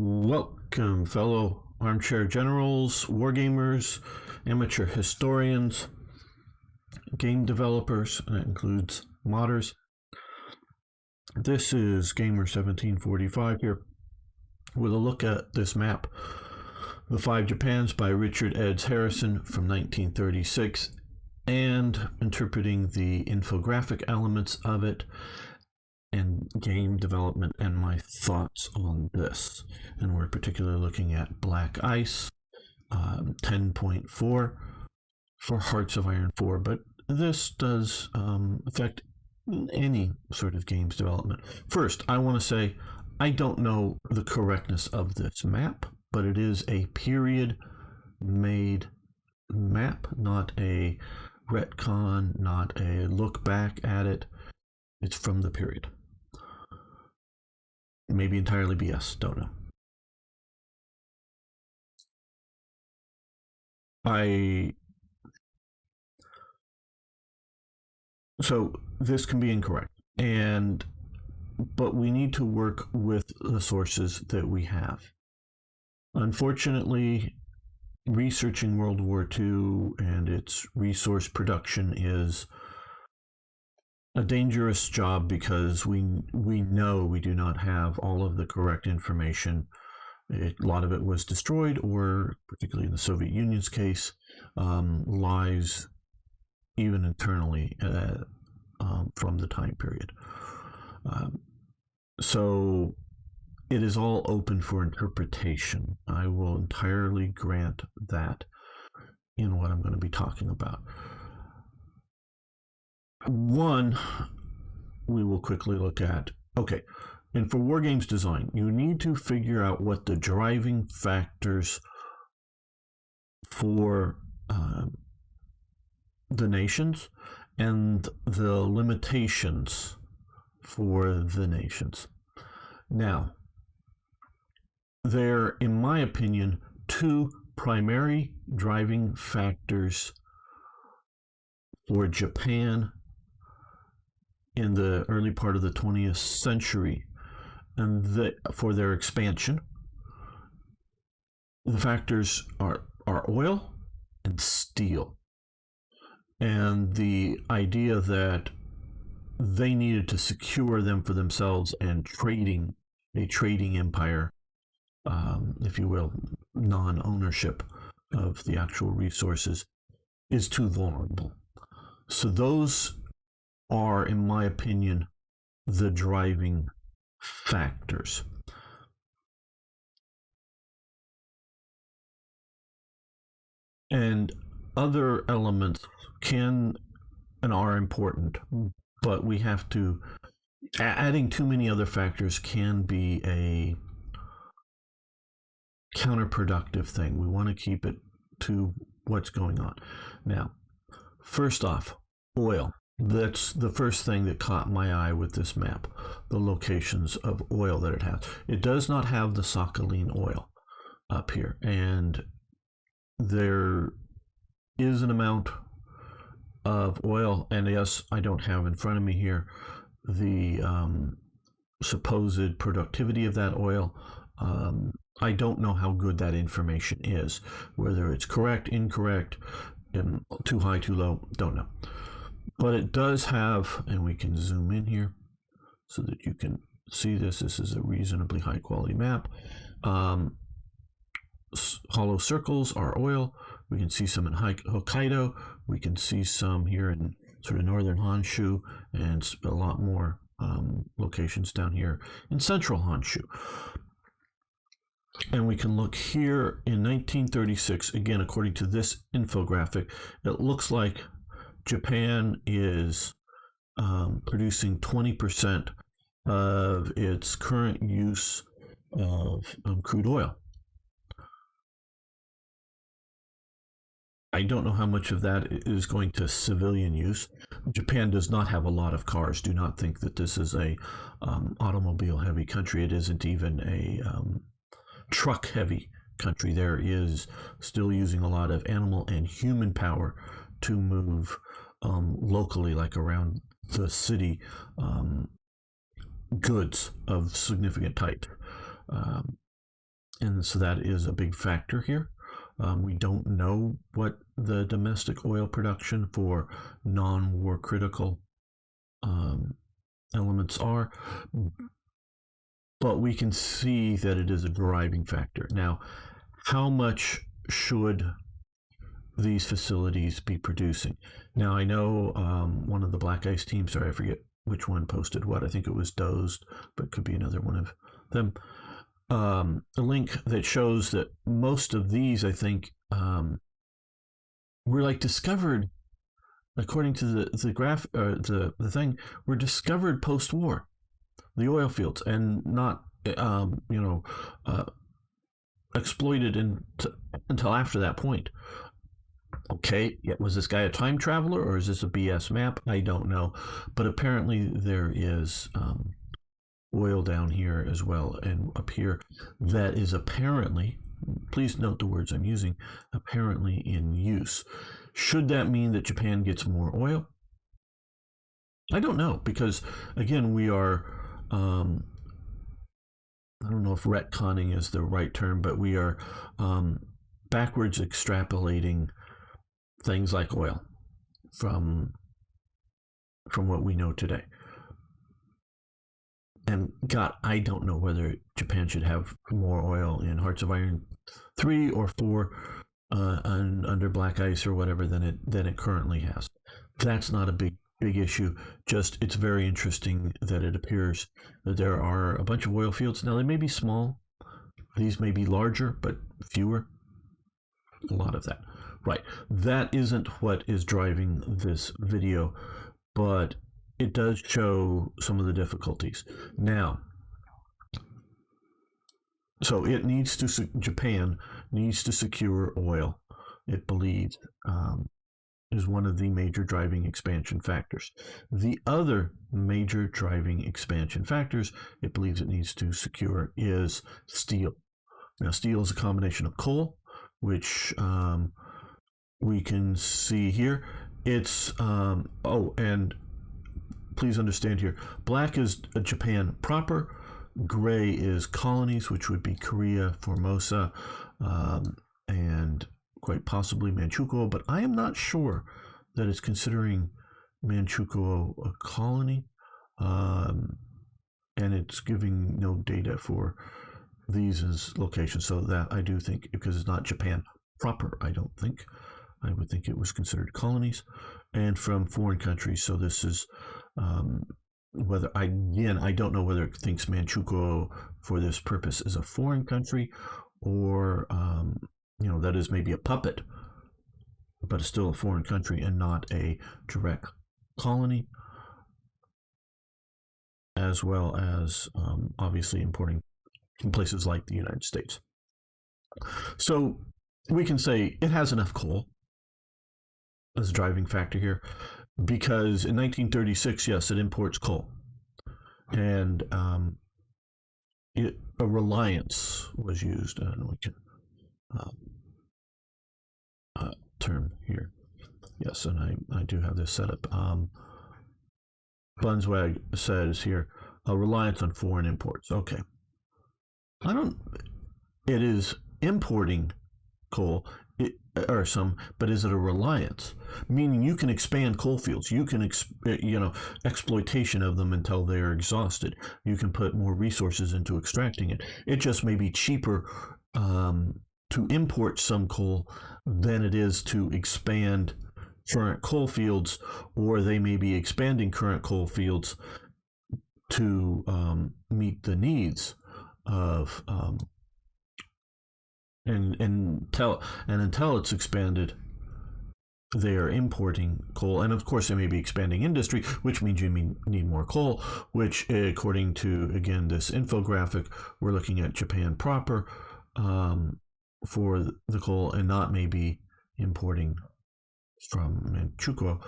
Welcome, fellow armchair generals, wargamers, amateur historians, game developers, and that includes modders. This is Gamer1745 here with a look at this map, The Five Japans by Richard Eds Harrison from 1936, and interpreting the infographic elements of it and game development and my thoughts on this. And we're particularly looking at Black Ice 10.4 for Hearts of Iron 4, but this does affect any sort of games development. First, I want to say I don't know the correctness of this map, but it is a period made map, not a retcon, not a look back at it. It's from the period. Maybe entirely BS, don't know. So this can be incorrect, but we need to work with the sources that we have. Unfortunately, researching World War II and its resource production is a dangerous job because we know we do not have all of the correct information. A lot of it was destroyed, or particularly in the Soviet Union's case, lies even internally from the time period. So it is all open for interpretation. I will entirely grant that in what I'm going to be talking about. One, we will quickly look at, okay, and for wargames design, you need to figure out what the driving factors for the nations and the limitations for the nations. Now, there, in my opinion, two primary driving factors for Japan in the early part of the 20th century, and for their expansion. The factors are oil and steel, and the idea that they needed to secure them for themselves, and a trading empire, if you will, non-ownership of the actual resources, is too vulnerable. So those are, in my opinion, the driving factors. And other elements can and are important, but we have to, adding too many other factors can be a counterproductive thing. We want to keep it to what's going on. Now, first off, oil. That's the first thing that caught my eye with this map, the locations of oil that it has. It does not have the Sakhalin oil up here, and there is an amount of oil, and yes, I don't have in front of me here the supposed productivity of that oil. I don't know how good that information is, whether it's correct, incorrect, too high, too low, don't know. But it does have, and we can zoom in here so that you can see this. This is a reasonably high quality map. Hollow circles are oil. We can see some in Hokkaido. We can see some here in sort of northern Honshu, and a lot more locations down here in central Honshu. And we can look here in 1936, again, according to this infographic, it looks like Japan is producing 20% of its current use of crude oil. I don't know how much of that is going to civilian use. Japan does not have a lot of cars. Do not think that this is a automobile-heavy country. It isn't even a truck-heavy country. There is still using a lot of animal and human power to move locally, like around the city, goods of significant type. And so that is a big factor here. We don't know what the domestic oil production for non-war critical elements are, but we can see that it is a driving factor. Now, how much should these facilities be producing? Now, I know one of the Black Ice teams, sorry, I forget which one posted what. I think it was Dozed, but it could be another one of them. A link that shows that most of these, I think, were like discovered, according to the graph, the thing, were discovered post-war, the oil fields, and not, exploited until after that point. Okay, was this guy a time traveler or is this a BS map? I don't know, but apparently there is oil down here as well and up here that is apparently, please note the words I'm using, apparently in use. Should that mean that Japan gets more oil? I don't know, because again, we are, I don't know if retconning is the right term, but we are backwards extrapolating things like oil from what we know today. And God, I don't know whether Japan should have more oil in Hearts of Iron 3 or 4 under Black Ice or whatever than it currently has. That's not a big issue. Just it's very interesting that it appears that there are a bunch of oil fields. Now they may be small, these may be larger, but fewer. A lot of that. Right. That isn't what is driving this video, but it does show some of the difficulties. Now, so Japan needs to secure oil, it believes, is one of the major driving expansion factors. The other major driving expansion factors it believes it needs to secure is steel. Now, steel is a combination of coal, which we can see here. It's, and please understand here, black is Japan proper, gray is colonies, which would be Korea, Formosa, and quite possibly Manchukuo, but I am not sure that it's considering Manchukuo a colony, and it's giving no data for these as locations. So that I do think, because it's not Japan proper, I would think it was considered colonies and from foreign countries. So this is whether I don't know whether it thinks Manchukuo for this purpose is a foreign country or that is maybe a puppet, but it's still a foreign country and not a direct colony, as well as obviously importing from places like the United States. So we can say it has enough coal as a driving factor here, because in 1936, yes, it imports coal, and a reliance was used, and we can term here. Yes, and I do have this set up. Bunswag says here, a reliance on foreign imports. Okay. It is importing coal, or some, but is it a reliance? Meaning you can expand coal fields, you can, exploitation of them until they are exhausted. You can put more resources into extracting it. It just may be cheaper to import some coal than it is to expand current coal fields, or they may be expanding current coal fields to meet the needs of until it's expanded, they are importing coal. And of course they may be expanding industry, which means you need more coal, which according to, again, this infographic, we're looking at Japan proper for the coal and not maybe importing from Manchukuo.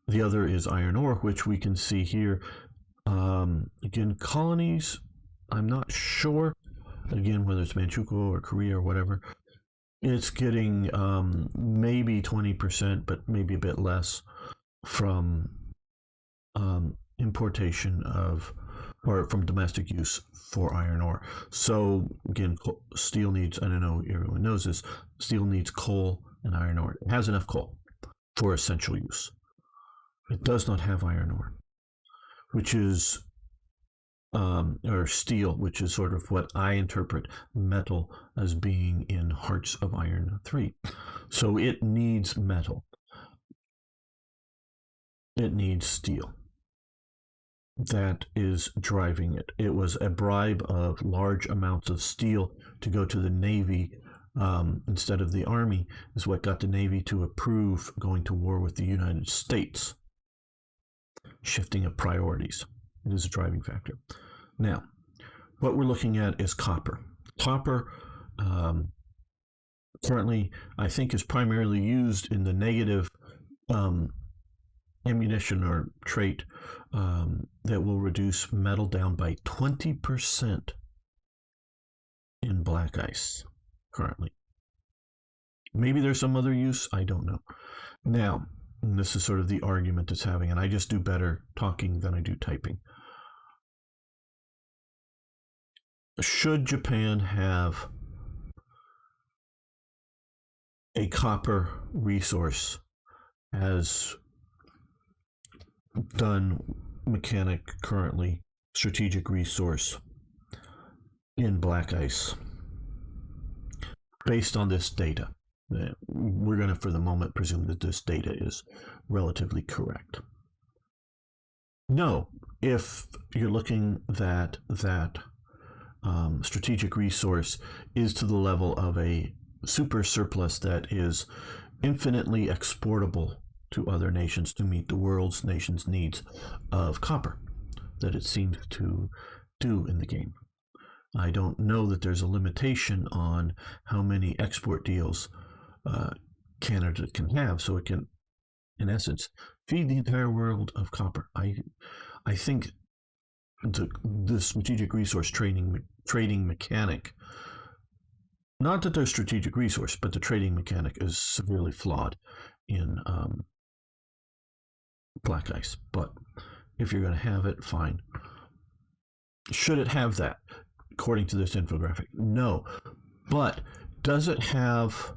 The other is iron ore, which we can see here. Again, colonies, I'm not sure, again, whether it's Manchukuo or Korea or whatever. It's getting maybe 20%, but maybe a bit less from importation of or from domestic use for iron ore. So again, steel needs, I don't know, everyone knows this, steel needs coal and iron ore. It has enough coal for essential use. It does not have iron ore, which is, or steel, which is sort of what I interpret metal as being in Hearts of Iron 3. So it needs metal. It needs steel. That is driving it. It was a bribe of large amounts of steel to go to the Navy instead of the Army, is what got the Navy to approve going to war with the United States. Shifting of priorities. It is a driving factor. Now, what we're looking at is copper. Copper currently, I think, is primarily used in the negative ammunition or trait that will reduce metal down by 20% in black ice currently. Maybe there's some other use, I don't know. Now, and this is sort of the argument it's having, and I just do better talking than I do typing. Should Japan have a copper resource as done mechanic currently, strategic resource in black ice, based on this data? We're going to, for the moment, presume that this data is relatively correct. No, if you're looking that strategic resource is to the level of a super surplus that is infinitely exportable to other nations to meet the world's nations' needs of copper, that it seems to do in the game. I don't know that there's a limitation on how many export deals Canada can have, so it can, in essence, feed the entire world of copper. I think the strategic resource trading mechanic, not that there's strategic resource, but the trading mechanic is severely flawed in black ice. But if you're going to have it, fine. Should it have that, according to this infographic? No. But does it have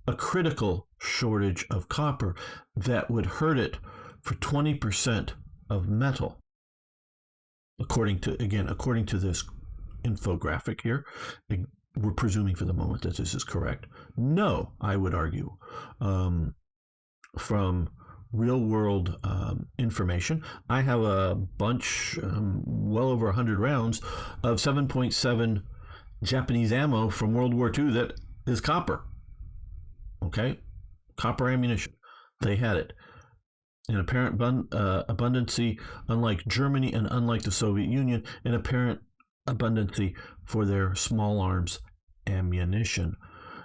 a critical shortage of copper that would hurt it for 20% of metal? According to this infographic here, we're presuming for the moment that this is correct. No, I would argue, from real world information. I have a bunch, well over 100 rounds of 7.7 Japanese ammo from World War II that is copper. Okay, copper ammunition. They had it in apparent abundancy, unlike Germany and unlike the Soviet Union, in apparent abundancy for their small arms ammunition.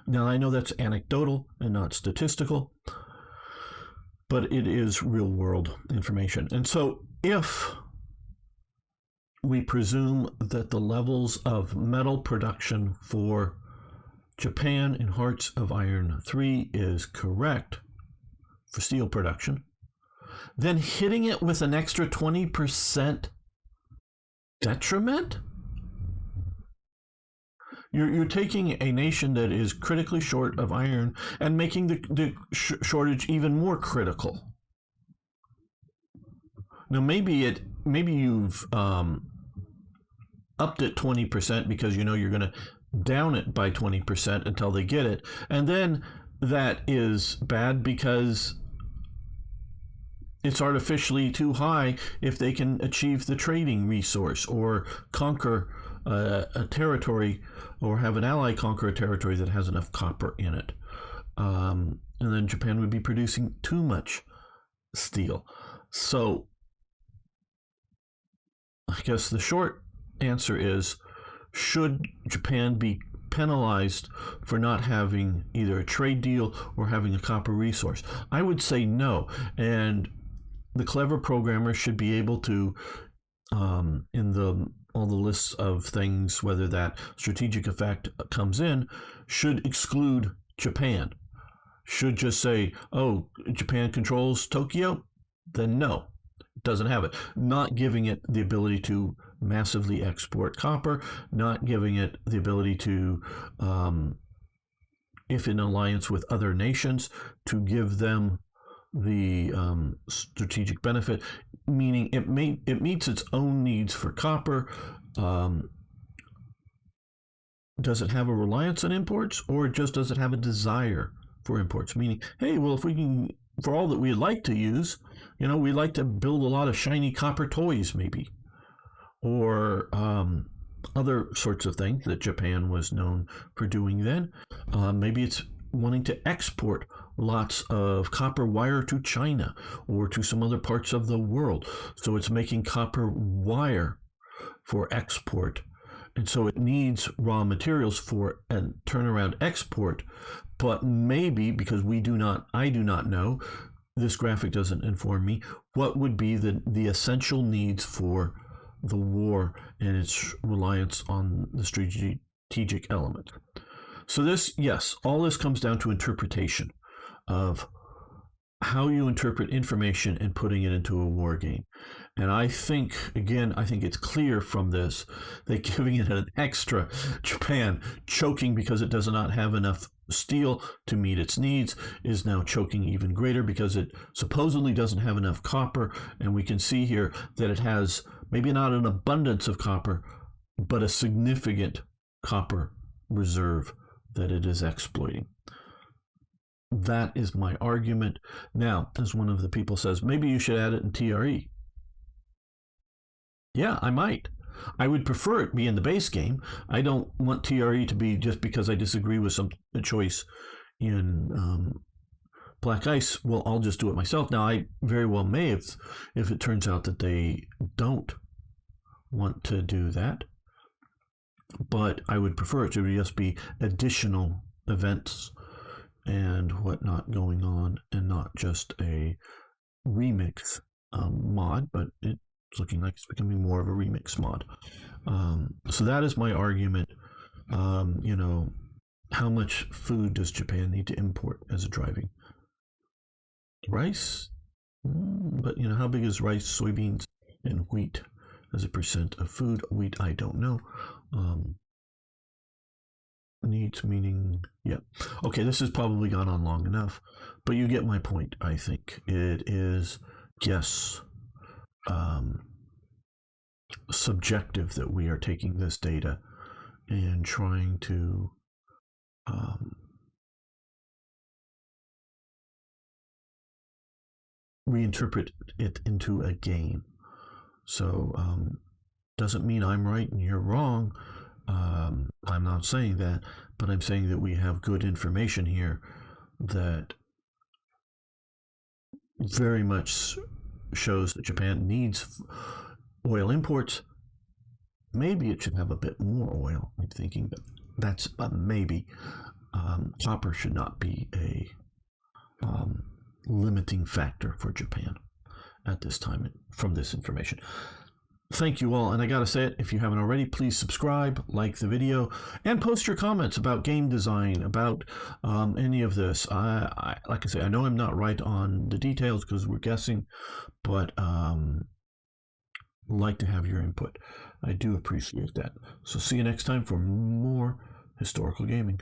Now, I know that's anecdotal and not statistical, but it is real world information. And so if we presume that the levels of metal production for Japan in Hearts of Iron 3 is correct for steel production, then hitting it with an extra 20% detriment? You're taking a nation that is critically short of iron and making the shortage even more critical. Now, maybe you've upped it 20% because you know you're going to down it by 20% until they get it, and then that is bad because it's artificially too high if they can achieve the trading resource or conquer a territory, or have an ally conquer a territory that has enough copper in it. And then Japan would be producing too much steel. So I guess the short answer is, should Japan be penalized for not having either a trade deal or having a copper resource? I would say no. And the clever programmer should be able to, in all the lists of things, whether that strategic effect comes in, should exclude Japan. Should just say, oh, Japan controls Tokyo? Then no. doesn't have it. Not giving it the ability to massively export copper, not giving it the ability to, if in alliance with other nations, to give them the strategic benefit, meaning it meets its own needs for copper. Um, does it have a reliance on imports, or just does it have a desire for imports? Meaning, hey, well, if we can, for all that we'd like to use, we'd like to build a lot of shiny copper toys, maybe, or other sorts of things that Japan was known for doing then. Maybe it's wanting to export lots of copper wire to China or to some other parts of the world. So it's making copper wire for export. And so it needs raw materials for a turnaround export. But maybe, because I do not know, this graphic doesn't inform me, what would be the essential needs for the war and its reliance on the strategic element. So this, yes, all this comes down to interpretation of how you interpret information and putting it into a war game. And I think it's clear from this that giving it an extra, Japan choking because it does not have enough steel to meet its needs, is now choking even greater because it supposedly doesn't have enough copper. And we can see here that it has maybe not an abundance of copper, but a significant copper reserve that it is exploiting. That is my argument. Now, as one of the people says, maybe you should add it in TRE. Yeah, I might. I would prefer it be in the base game. I don't want TRE to be just because I disagree with a choice in Black Ice. Well, I'll just do it myself. Now, I very well may if it turns out that they don't want to do that. But I would prefer it to just be additional events and whatnot going on, and not just a remix mod, but it's looking like it's becoming more of a remix mod. So that is my argument. How much food does Japan need to import as a driving? Rice? But how big is rice, soybeans, and wheat as a percent of food? Wheat, I don't know. Needs meaning, yeah. Okay, this has probably gone on long enough, but you get my point. I think it is, yes, subjective that we are taking this data and trying to reinterpret it into a game. So doesn't mean I'm right and you're wrong. I'm not saying that, but I'm saying that we have good information here that very much shows that Japan needs oil imports. Maybe it should have a bit more oil. I'm thinking that that's a maybe. Copper should not be a limiting factor for Japan at this time from this information. Thank you all, and I gotta say it, if you haven't already, please subscribe, like the video, and post your comments about game design, about any of this. Like I say, I know I'm not right on the details because we're guessing, but like to have your input. I do appreciate that. So see you next time for more historical gaming.